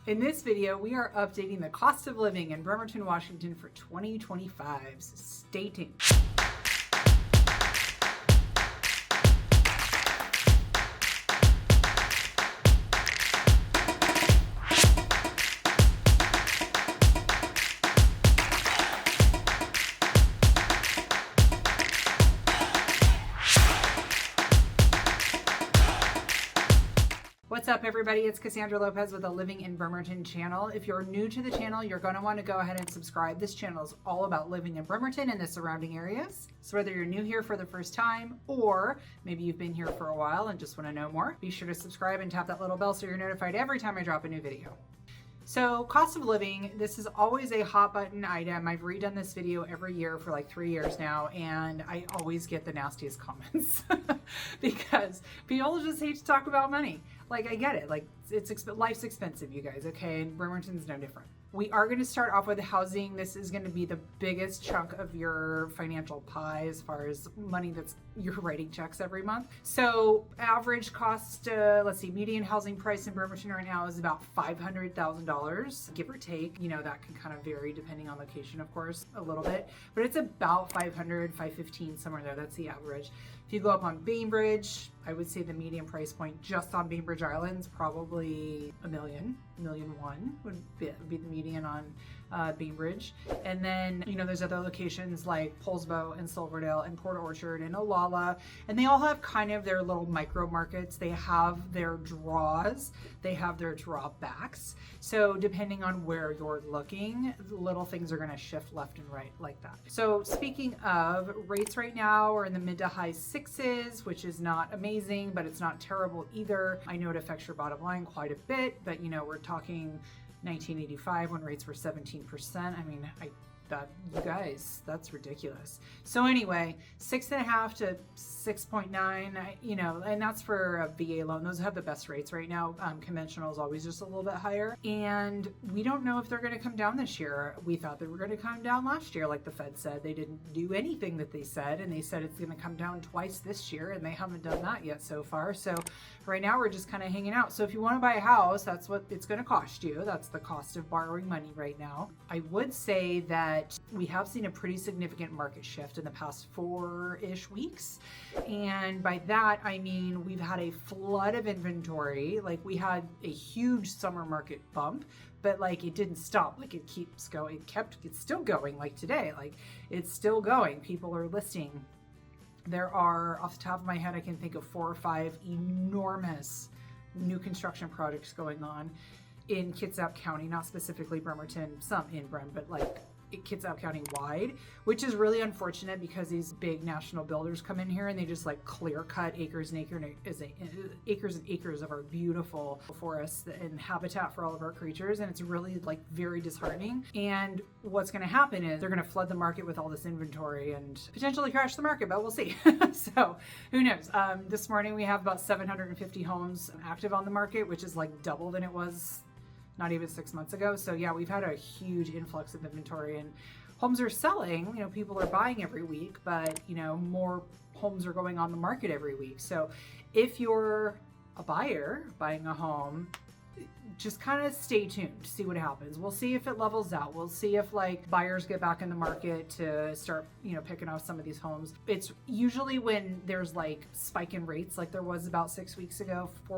In this video, we are updating the cost of living in Bremerton, Washington for 2025. Stay tuned. What's up, everybody? It's Cassandra Lopez with the Living in Bremerton channel. If you're new to the channel, you're going to want to go ahead and subscribe. This channel is all about living in Bremerton and the surrounding areas. So whether you're new here for the first time or maybe you've been here for a while and just want to know more, be sure to subscribe and tap that little bell so you're notified every time I drop a new video. So cost of living, this is always a hot button item. I've redone this video every year for like 3 years now, and I always get the nastiest comments because people just hate to talk about money. Like, I get it. Like, life's expensive, you guys, okay? And Bremerton's no different. We are going to start off with housing. This is going to be the biggest chunk of your financial pie as far as money that's you're writing checks every month. So average cost, let's see, median housing price in Bremerton right now is about $500,000, give or take. You know, that can kind of vary depending on location, of course, a little bit, but it's about 500, 515, somewhere there. That's the average. If you go up on Bainbridge, I would say the median price point just on Bainbridge Islands, probably $1 million, $1.1 million would be the median on Bainbridge. And then, you know, there's other locations like Poulsbo and Silverdale and Port Orchard and Olalla, and they all have kind of their little micro markets. They have their draws, they have their drawbacks. So depending on where you're looking, little things are going to shift left and right like that. So speaking of rates right now are in the mid to high sixes, which is not amazing, but it's not terrible either. I know it affects your bottom line quite a bit, but you know, we're talking 1985 when rates were 17%. I mean, you guys, that's ridiculous. So anyway, 6.5 to 6.9, you know, and that's for a VA loan. Those have the best rates right now. Conventional is always just a little bit higher. And we don't know if they're going to come down this year. We thought they were going to come down last year, like the Fed said. They didn't do anything that they said, and they said it's going to come down twice this year, and they haven't done that yet so far. So right now we're just kind of hanging out. So if you want to buy a house, that's what it's going to cost you. That's the cost of borrowing money right now. I would say that we have seen a pretty significant market shift in the past 4-ish weeks. And by that, I mean, we've had a flood of inventory. Like, we had a huge summer market bump, but like, it didn't stop. Like, it keeps going. It's still going, like today. Like, it's still going. People are listing. There are, off the top of my head, I can think of 4 or 5 enormous new construction projects going on in Kitsap County, not specifically Bremerton, some in Brem, but like Kitsap County wide, which is really unfortunate because these big national builders come in here and they just like clear cut acres and acres of our beautiful forests and habitat for all of our creatures, and it's really like very disheartening. And what's going to happen is they're going to flood the market with all this inventory and potentially crash the market, but we'll see. So who knows? This morning we have about 750 homes active on the market, which is like double than it was not even 6 months ago. So yeah, we've had a huge influx of inventory, and homes are selling. You know, people are buying every week, but you know, more homes are going on the market every week. So if you're a buyer buying a home, just kind of stay tuned to see what happens. We'll see if it levels out. We'll see if like buyers get back in the market to start, you know, picking off some of these homes. It's usually when there's like spike in rates, like there was about 4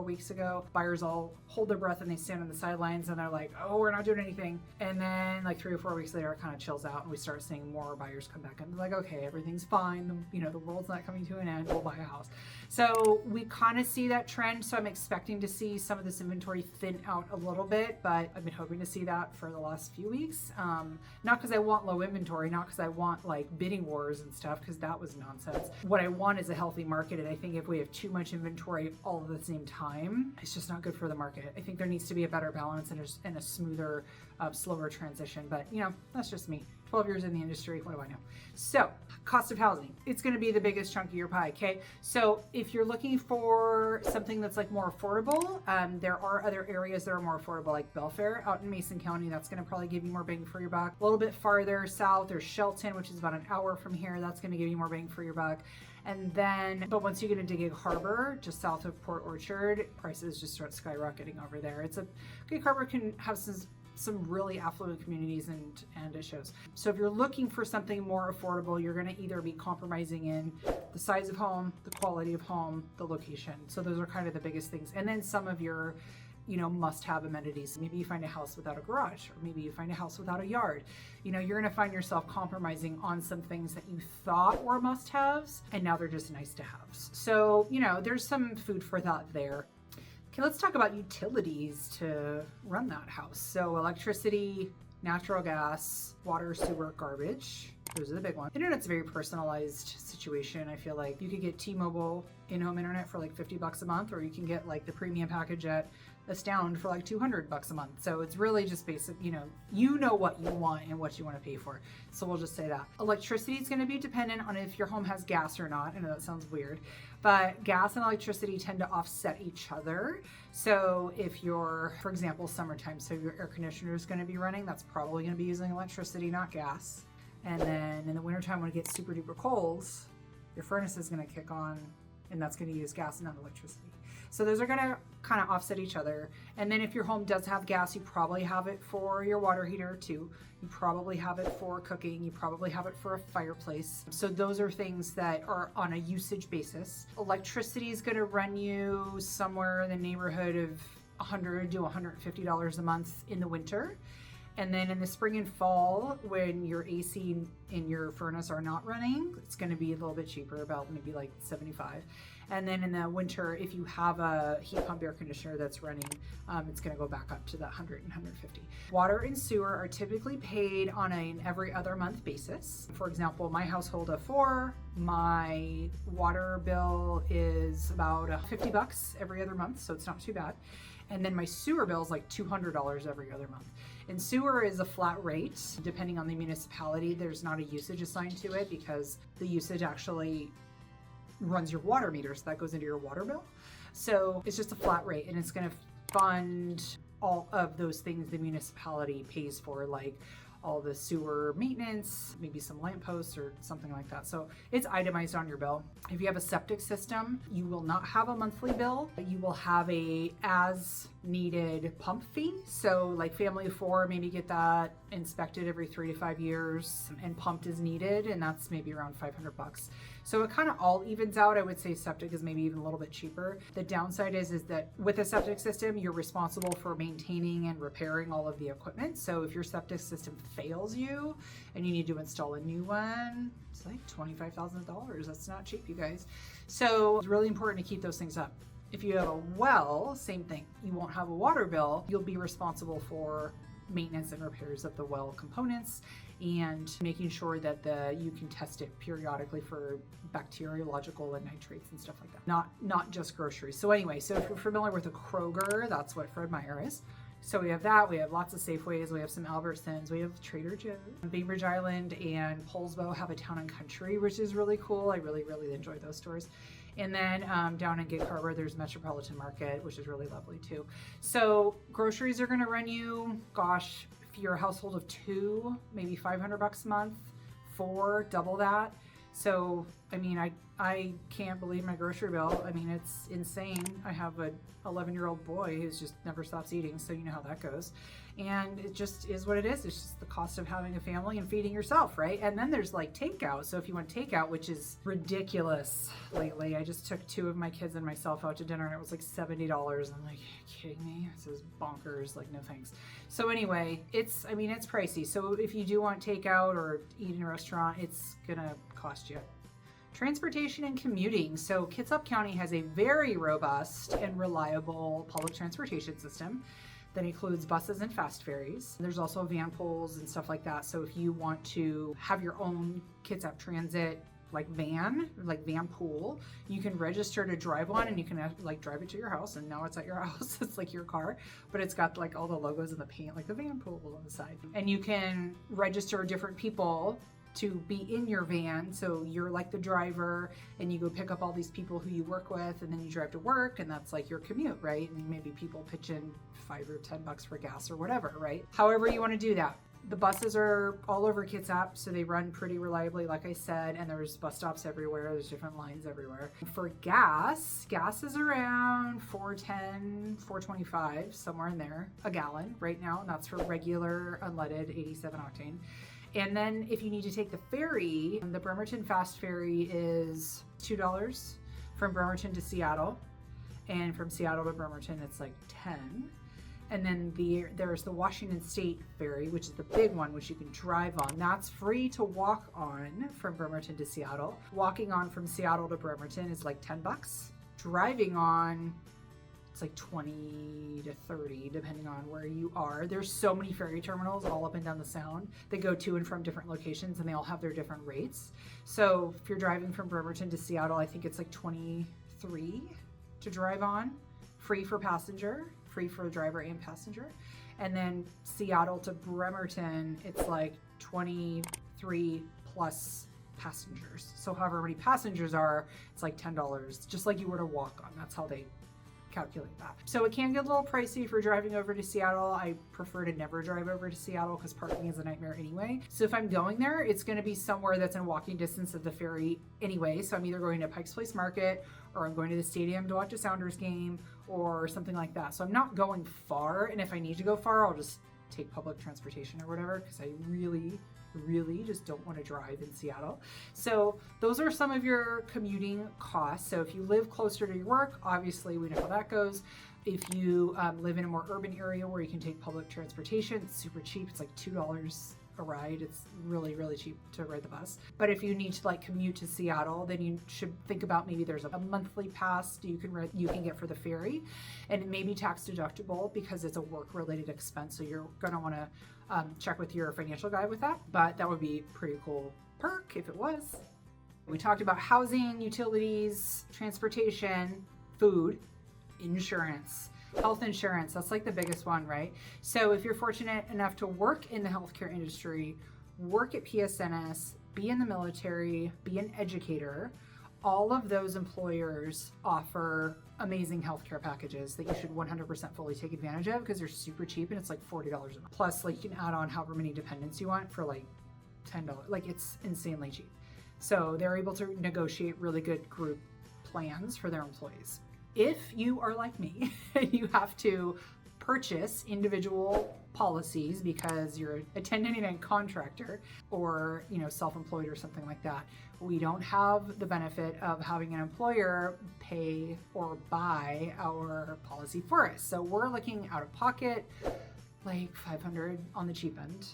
weeks ago, buyers all hold their breath and they stand on the sidelines and they're like, oh, we're not doing anything. And then like 3 or 4 weeks later, it kind of chills out and we start seeing more buyers come back and they're like, okay, everything's fine. You know, the world's not coming to an end. We'll buy a house. So we kind of see that trend. So I'm expecting to see some of this inventory thin out a little bit, but I've been hoping to see that for the last few weeks. Not because I want low inventory, not because I want like bidding wars and stuff, because that was nonsense. What I want is a healthy market, and I think if we have too much inventory all at the same time, it's just not good for the market. I think there needs to be a better balance and a smoother, slower transition, but you know, that's just me. 12 years in the industry, what do I know? So, cost of housing, it's gonna be the biggest chunk of your pie, okay? So if you're looking for something that's like more affordable, there are other areas that are more affordable, like Belfair out in Mason County. That's gonna probably give you more bang for your buck. A little bit farther south, there's Shelton, which is about an hour from here. That's gonna give you more bang for your buck. And then, but once you get into Gig Harbor, just south of Port Orchard, prices just start skyrocketing over there. Gig Harbor can have some really affluent communities, and it shows. So if you're looking for something more affordable, you're going to either be compromising in the size of home, the quality of home, the location. So those are kind of the biggest things. And then some of your must-have amenities. Maybe you find a house without a garage, or maybe you find a house without a yard. You're going to find yourself compromising on some things that you thought were must-haves, and now they're just nice-to-haves. So, there's some food for thought there. Okay, let's talk about utilities to run that house. So electricity, natural gas, water, sewer, garbage. Those are the big ones. Internet's a very personalized situation. I feel like you could get T-Mobile in-home internet for like $50 a month, or you can get like the premium package at Astound for like $200 a month. So it's really just basic, you know what you want and what you want to pay for. So we'll just say that. Electricity is going to be dependent on if your home has gas or not. I know that sounds weird, but gas and electricity tend to offset each other. So if you're, for example, summertime, so your air conditioner is going to be running, that's probably going to be using electricity, not gas. And then in the wintertime, when it gets super duper cold, your furnace is going to kick on, and that's going to use gas and not electricity. So those are going to kind of offset each other. And then if your home does have gas, you probably have it for your water heater too. You probably have it for cooking. You probably have it for a fireplace. So those are things that are on a usage basis. Electricity is going to run you somewhere in the neighborhood of $100 to $150 a month in the winter. And then in the spring and fall, when your AC and your furnace are not running, it's going to be a little bit cheaper, about maybe like $75. And then in the winter, if you have a heat pump air conditioner that's running, it's going to go back up to the $100 and $150. Water and sewer are typically paid on an every other month basis. For example, my household of 4, my water bill is about $50 every other month, so it's not too bad. And then my sewer bill is like $200 every other month. And sewer is a flat rate. Depending on the municipality, there's not a usage assigned to it, because the usage actually runs your water meter, so that goes into your water bill. So it's just a flat rate, and it's going to fund all of those things the municipality pays for, like all the sewer maintenance, maybe some lampposts or something like that. So it's itemized on your bill. If you have a septic system, you will not have a monthly bill. You will have a as needed pump fee. So like family of 4, maybe get that inspected every 3 to 5 years and pumped as needed. And that's maybe around $500. So it kind of all evens out. I would say septic is maybe even a little bit cheaper. The downside is that with a septic system, you're responsible for maintaining and repairing all of the equipment. So if your septic system fails you and you need to install a new one, it's like $25,000. That's not cheap, you guys. So it's really important to keep those things up. If you have a well, same thing. You won't have a water bill. You'll be responsible for maintenance and repairs of the well components and making sure that you can test it periodically for bacteriological and nitrates and stuff like that. Not just groceries. So anyway, so if you're familiar with a Kroger, that's what Fred Meyer is. So we have that. We have lots of Safeways. We have some Albertsons. We have Trader Joe's. Bainbridge Island and Poulsbo have a town and country, which is really cool. I really, really enjoy those stores. And then down in Gig Harbor, there's Metropolitan Market, which is really lovely too. So groceries are going to run you, gosh, if you're a household of 2, maybe $500 a month. 4, double that. So, I mean, I can't believe my grocery bill. I mean, it's insane. I have a 11-year-old boy who's just never stops eating, so you know how that goes. And it just is what it is. It's just the cost of having a family and feeding yourself, right? And then there's like takeout. So if you want takeout, which is ridiculous lately, I just took 2 of my kids and myself out to dinner, and it was like $70. I'm like, are you kidding me? This is bonkers. Like, no thanks. So anyway, it's pricey. So if you do want takeout or eat in a restaurant, it's gonna cost you. Transportation and commuting. So Kitsap County has a very robust and reliable public transportation system that includes buses and fast ferries. There's also vanpools and stuff like that. So if you want to have your own Kitsap Transit vanpool, you can register to drive one, and you can like drive it to your house, and now it's at your house. It's like your car, but it's got like all the logos and the paint, like the vanpool on the side. And you can register different people to be in your van. So you're like the driver, and you go pick up all these people who you work with, and then you drive to work, and that's like your commute, right? And maybe people pitch in $5 or $10 for gas or whatever, right? However you want to do that. The buses are all over Kitsap, so they run pretty reliably, like I said, and there's bus stops everywhere. There's different lines everywhere. For gas is around $4.10, $4.25, somewhere in there, a gallon right now, and that's for regular unleaded 87 octane. And then if you need to take the ferry, the Bremerton Fast Ferry is $2 from Bremerton to Seattle, and from Seattle to Bremerton it's like $10. And then there's the Washington State Ferry, which is the big one, which you can drive on. That's free to walk on from Bremerton to Seattle. Walking on from Seattle to Bremerton is like $10. Driving on, it's like 20 to 30, depending on where you are. There's so many ferry terminals all up and down the Sound. They go to and from different locations, and they all have their different rates. So if you're driving from Bremerton to Seattle, I think it's like 23 to drive on, free for passenger. Free for driver and passenger. And then Seattle to Bremerton, it's like 23 plus passengers. So however many passengers are, it's like $10, just like you were to walk on. That's how they calculate that. So it can get a little pricey if you're driving over to Seattle. I prefer to never drive over to Seattle because parking is a nightmare anyway. So if I'm going there, it's going to be somewhere that's in walking distance of the ferry anyway. So I'm either going to Pike's Place Market, or I'm going to the stadium to watch a Sounders game, or something like that. So I'm not going far, and if I need to go far, I'll just take public transportation or whatever, because I really just don't want to drive in Seattle. So those are some of your commuting costs. So if you live closer to your work, obviously we know how that goes. If you live in a more urban area where you can take public transportation, it's super cheap. It's like $2 a ride. It's really cheap to ride the bus. But if you need to like commute to Seattle, then you should think about maybe there's a monthly pass you can get for the ferry, and it may be tax deductible because it's a work related expense. So you're going to want to check with your financial guy with that, but that would be a pretty cool perk if it was. We talked about housing, utilities, transportation, food, insurance. Health insurance, that's like the biggest one, right? So if you're fortunate enough to work in the healthcare industry, work at PSNS, be in the military, be an educator, all of those employers offer amazing healthcare packages that you should 100% fully take advantage of because they're super cheap, and it's like $40 a month. Plus, like, you can add on however many dependents you want for like $10. Like, it's insanely cheap. So they're able to negotiate really good group plans for their employees. If you are like me, you have to purchase individual policies because you're a 1099 contractor or, self-employed or something like that. We don't have the benefit of having an employer pay or buy our policy for us. So we're looking out of pocket, like $500 on the cheap end,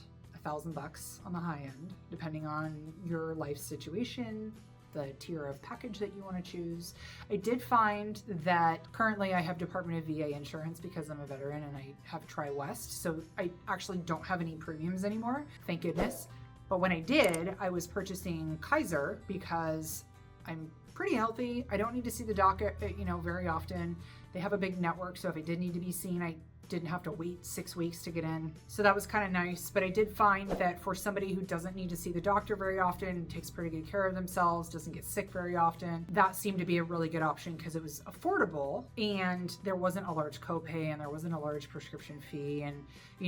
$1,000 on the high end, depending on your life situation, the tier of package that you want to choose. I did find that currently I have Department of VA insurance because I'm a veteran and I have Tri-West, so I actually don't have any premiums anymore, thank goodness. But when I did, I was purchasing Kaiser because I'm pretty healthy. I don't need to see the doc, very often. They have a big network, so if I did need to be seen, I didn't have to wait 6 weeks to get in. So that was kind of nice. But I did find that for somebody who doesn't need to see the doctor very often, takes pretty good care of themselves, doesn't get sick very often, that seemed to be a really good option because it was affordable and there wasn't a large copay and there wasn't a large prescription fee, and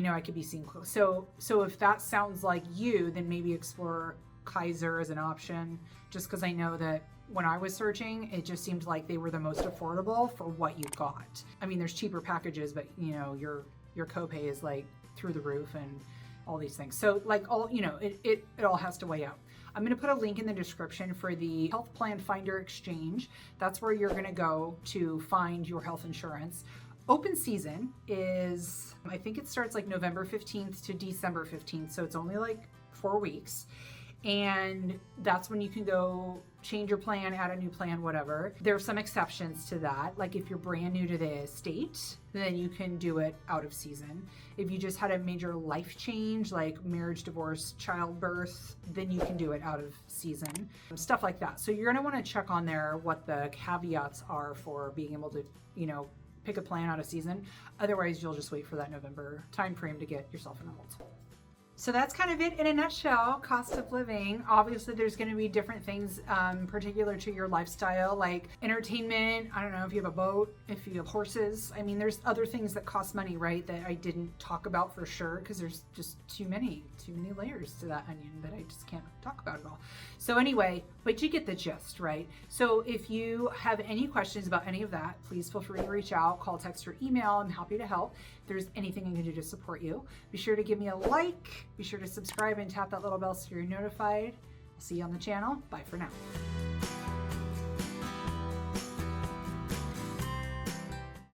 I could be seen close. So if that sounds like you, then maybe explore Kaiser as an option, just because I know that when I was searching, it just seemed like they were the most affordable for what you got. I mean, there's cheaper packages, but your copay is like through the roof and all these things. So it all has to weigh out. I'm going to put a link in the description for the Health Plan Finder Exchange. That's where you're going to go to find your health insurance. Open season is, I think it starts like November 15th to December 15th. So it's only like 4 weeks. And that's when you can go change your plan, add a new plan, whatever. There are some exceptions to that. Like if you're brand new to the state, then you can do it out of season. If you just had a major life change, like marriage, divorce, childbirth, then you can do it out of season. Stuff like that. So you're going to want to check on there what the caveats are for being able to, pick a plan out of season. Otherwise, you'll just wait for that November time frame to get yourself enrolled. So that's kind of it in a nutshell, cost of living. Obviously, there's going to be different things particular to your lifestyle, like entertainment. I don't know if you have a boat, if you have horses. I mean, there's other things that cost money, right, that I didn't talk about for sure because there's just too many layers to that onion that I just can't talk about at all. So anyway, but you get the gist, right? So if you have any questions about any of that, please feel free to reach out, call, text, or email. I'm happy to help. If there's anything I can do to support you, be sure to give me a like. Be sure to subscribe and tap that little bell so you're notified. I'll see you on the channel. Bye for now.